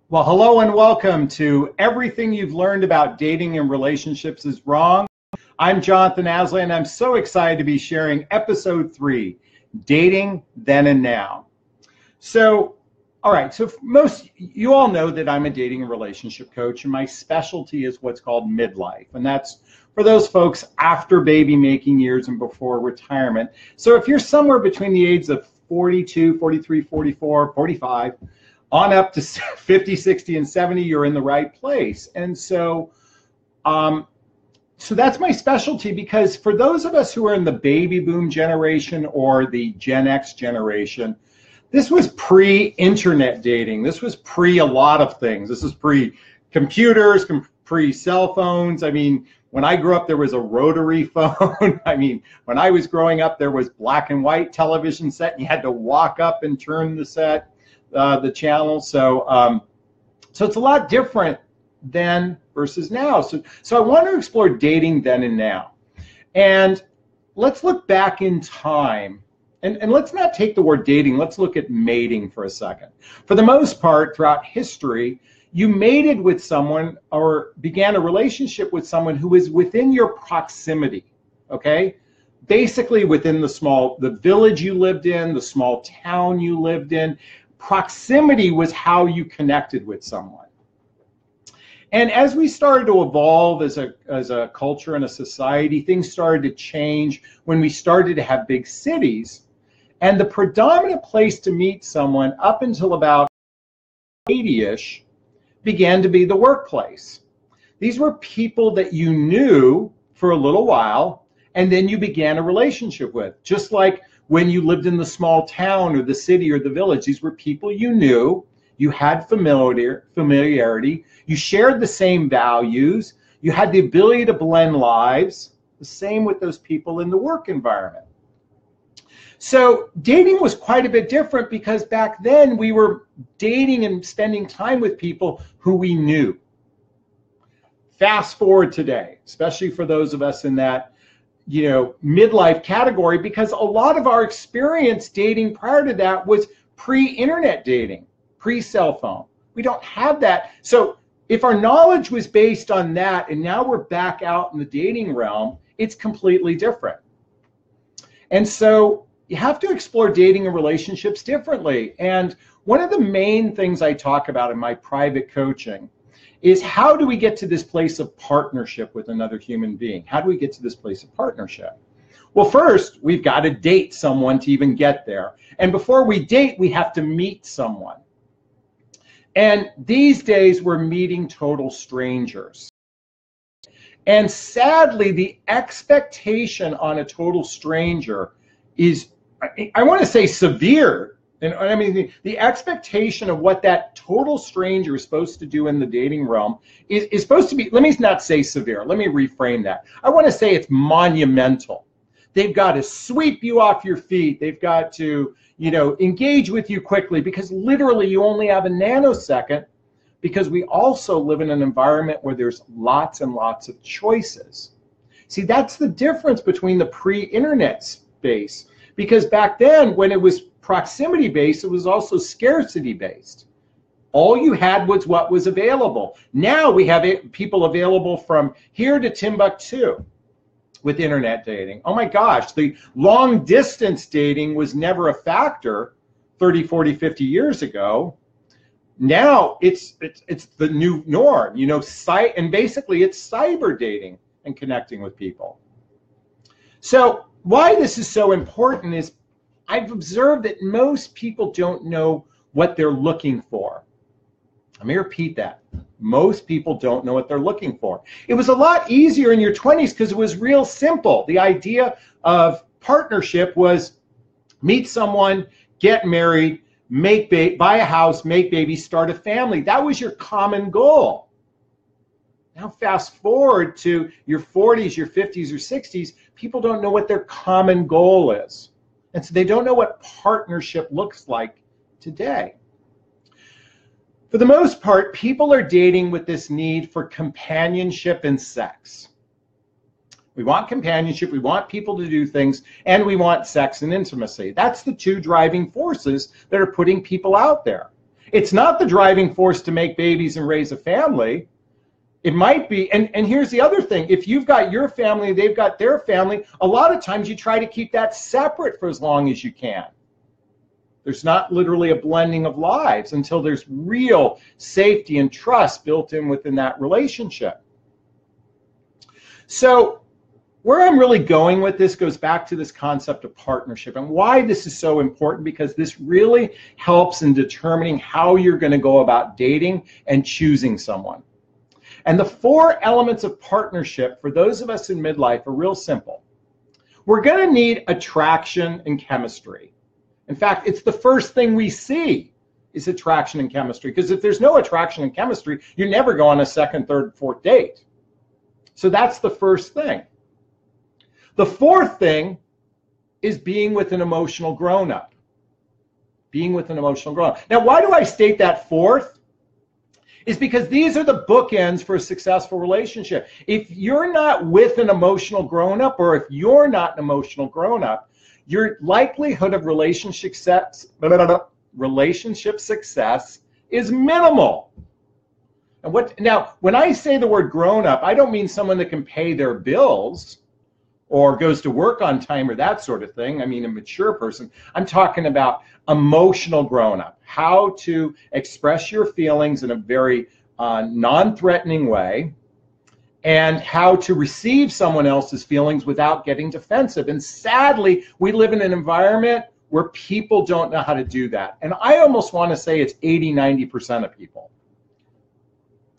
Well, hello and welcome to Everything You've Learned About Dating and Relationships is Wrong. I'm Jonathan Asley, and I'm so excited to be sharing episode 3, Dating Then and Now. So most you all know that I'm a dating and relationship coach, and my specialty is what's called midlife, and that's for those folks after baby making years and before retirement. So if you're somewhere between the ages of 42, 43, 44, 45, on up to 50, 60, and 70, you're in the right place. And so that's my specialty, because for those of us who are in the baby boom generation or the Gen X generation, this was pre-internet dating. This was pre a lot of things. This is pre-computers, pre-cell phones. I mean, when I grew up, there was a rotary phone. I mean, when I was growing up, there was black and white television set, and you had to walk up and turn the channel. So it's a lot different then versus now. So I want to explore dating then and now. And let's look back in time. And let's not take the word dating, let's look at mating for a second. For the most part, throughout history, you mated with someone or began a relationship with someone who was within your proximity, okay? Basically within the village you lived in, the small town you lived in. Proximity was how you connected with someone. And as we started to evolve as a culture and a society, things started to change when we started to have big cities. And the predominant place to meet someone up until about 80-ish began to be the workplace. These were people that you knew for a little while, and then you began a relationship with. Just like when you lived in the small town or the city or the village, these were people you knew, you had familiarity, you shared the same values, you had the ability to blend lives, the same with those people in the work environment. So dating was quite a bit different, because back then we were dating and spending time with people who we knew. Fast forward today, especially for those of us in that midlife category, because a lot of our experience dating prior to that was pre-internet dating, pre-cell phone. We don't have that. So if our knowledge was based on that, and now we're back out in the dating realm, it's completely different. And so you have to explore dating and relationships differently. And one of the main things I talk about in my private coaching is, how do we get to this place of partnership with another human being? How do we get to this place of partnership? Well, first, we've got to date someone to even get there. And before we date, we have to meet someone. And these days, we're meeting total strangers. And sadly, the expectation on a total stranger is, I want to say, severe. And I mean, the expectation of what that total stranger is supposed to do in the dating realm is supposed to be, let me not say severe, let me reframe that. I want to say it's monumental. They've got to sweep you off your feet. They've got to, engage with you quickly, because literally you only have a nanosecond, because we also live in an environment where there's lots and lots of choices. See, that's the difference between the pre-internet space, because back then, when it was proximity based, it was also scarcity based. All you had was what was available. Now we have people available from here to Timbuktu with internet dating. Oh my gosh, the long distance dating was never a factor 30, 40, 50 years ago. Now it's the new norm, and basically it's cyber dating and connecting with people. So why this is so important is, I've observed that most people don't know what they're looking for. Let me repeat that. Most people don't know what they're looking for. It was a lot easier in your 20s because it was real simple. The idea of partnership was meet someone, get married, buy a house, make babies, start a family. That was your common goal. Now fast forward to your 40s, your 50s, or 60s, people don't know what their common goal is. And so they don't know what partnership looks like today. For the most part, people are dating with this need for companionship and sex. We want companionship, we want people to do things, and we want sex and intimacy. That's the two driving forces that are putting people out there. It's not the driving force to make babies and raise a family. It might be, and here's the other thing. If you've got your family, they've got their family, a lot of times you try to keep that separate for as long as you can. There's not literally a blending of lives until there's real safety and trust built in within that relationship. So where I'm really going with this goes back to this concept of partnership and why this is so important, because this really helps in determining how you're going to go about dating and choosing someone. And the 4 elements of partnership for those of us in midlife are real simple. We're going to need attraction and chemistry. In fact, it's the first thing we see is attraction and chemistry, because if there's no attraction and chemistry, you never go on a second, third, fourth date. So that's the first thing. The 4th thing is being with an emotional grown-up. Being with an emotional grown-up. Now, why do I state that 4th? Is because these are the bookends for a successful relationship. If you're not with an emotional grown-up, or if you're not an emotional grown-up, your likelihood of relationship success is minimal. And now, when I say the word grown-up, I don't mean someone that can pay their bills or goes to work on time or that sort of thing. I mean a mature person. I'm talking about emotional grown-up, how to express your feelings in a very non-threatening way, and how to receive someone else's feelings without getting defensive. And sadly, we live in an environment where people don't know how to do that. And I almost want to say it's 80–90% of people.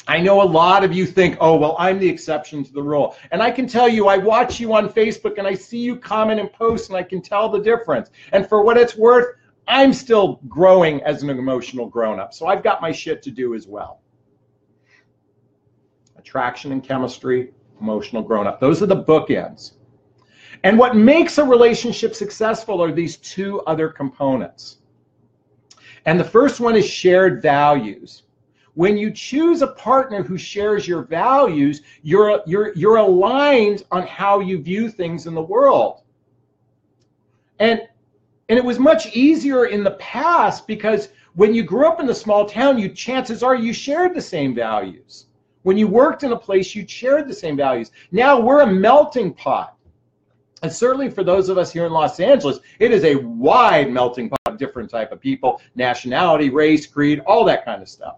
I know a lot of you think, oh, well, I'm the exception to the rule. And I can tell you, I watch you on Facebook and I see you comment and post, and I can tell the difference. And for what it's worth, I'm still growing as an emotional grown-up. So I've got my shit to do as well. Attraction and chemistry, emotional grown-up. Those are the bookends. And what makes a relationship successful are these 2 other components. And the first one is shared values. When you choose a partner who shares your values, you're aligned on how you view things in the world. And it was much easier in the past, because when you grew up in the small town, chances are you shared the same values. When you worked in a place, you shared the same values. Now we're a melting pot. And certainly for those of us here in Los Angeles, it is a wide melting pot of different type of people, nationality, race, creed, all that kind of stuff.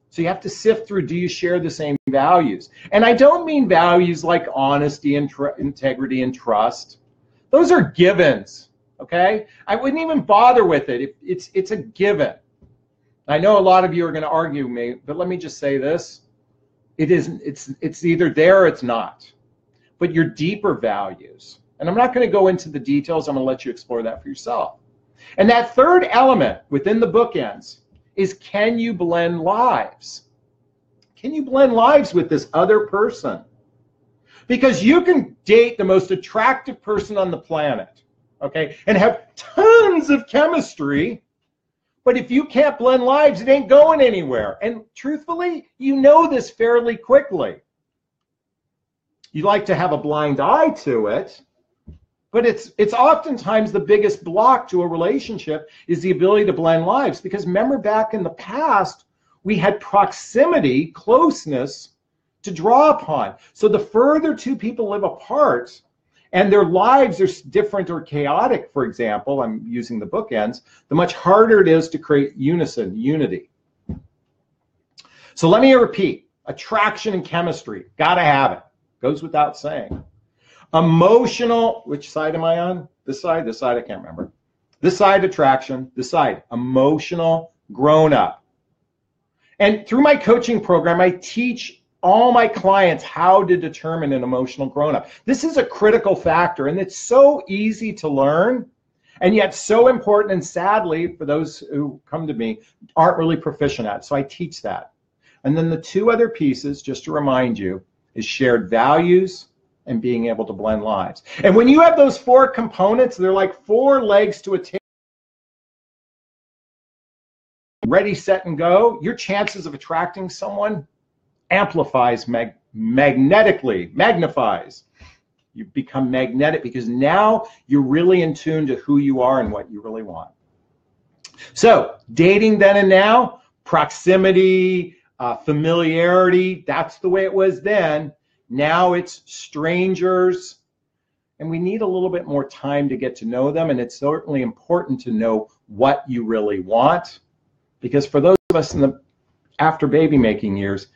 So you have to sift through, do you share the same values? And I don't mean values like honesty and integrity and trust. Those are givens, okay? I wouldn't even bother with it. It's a given. I know a lot of you are going to argue me, but let me just say this. It isn't. It's either there or it's not. But your deeper values, and I'm not going to go into the details. I'm going to let you explore that for yourself. And that 3rd element within the bookends is, can you blend lives? Can you blend lives with this other person? Because you can date the most attractive person on the planet, okay, and have tons of chemistry, but if you can't blend lives, it ain't going anywhere. And truthfully, you know this fairly quickly. You like to have a blind eye to it, but it's oftentimes the biggest block to a relationship is the ability to blend lives. Because remember, back in the past, we had proximity, closeness to draw upon. So the further 2 people live apart and their lives are different or chaotic, for example, I'm using the bookends, the much harder it is to create unity. So let me repeat, attraction and chemistry, gotta have it. Goes without saying. Emotional, which side am I on? This side, I can't remember. This side, attraction, this side, emotional, grown up. And through my coaching program, I teach all my clients how to determine an emotional grown up. This is a critical factor, and it's so easy to learn, and yet so important, and sadly, for those who come to me, aren't really proficient at. So I teach that. And then the 2 other pieces, just to remind you, is shared values and being able to blend lives. And when you have those 4 components, they're like 4 legs to a table. Ready, set, and go, your chances of attracting someone amplifies magnifies. You become magnetic because now you're really in tune to who you are and what you really want. So dating then and now, proximity, familiarity, that's the way it was then. Now it's strangers, and we need a little bit more time to get to know them, and it's certainly important to know what you really want, because for those of us in the after baby making years,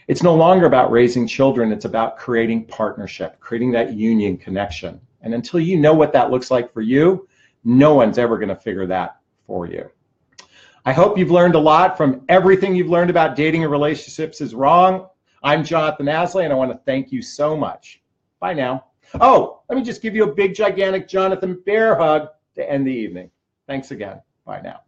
it's no longer about raising children, it's about creating partnership, creating that union connection. And until you know what that looks like for you, no one's ever going to figure that for you. I hope you've learned a lot from everything you've learned about dating and relationships is wrong. I'm Jonathan Aslay, and I want to thank you so much. Bye now. Oh, let me just give you a big, gigantic Jonathan Bear hug to end the evening. Thanks again. Bye now.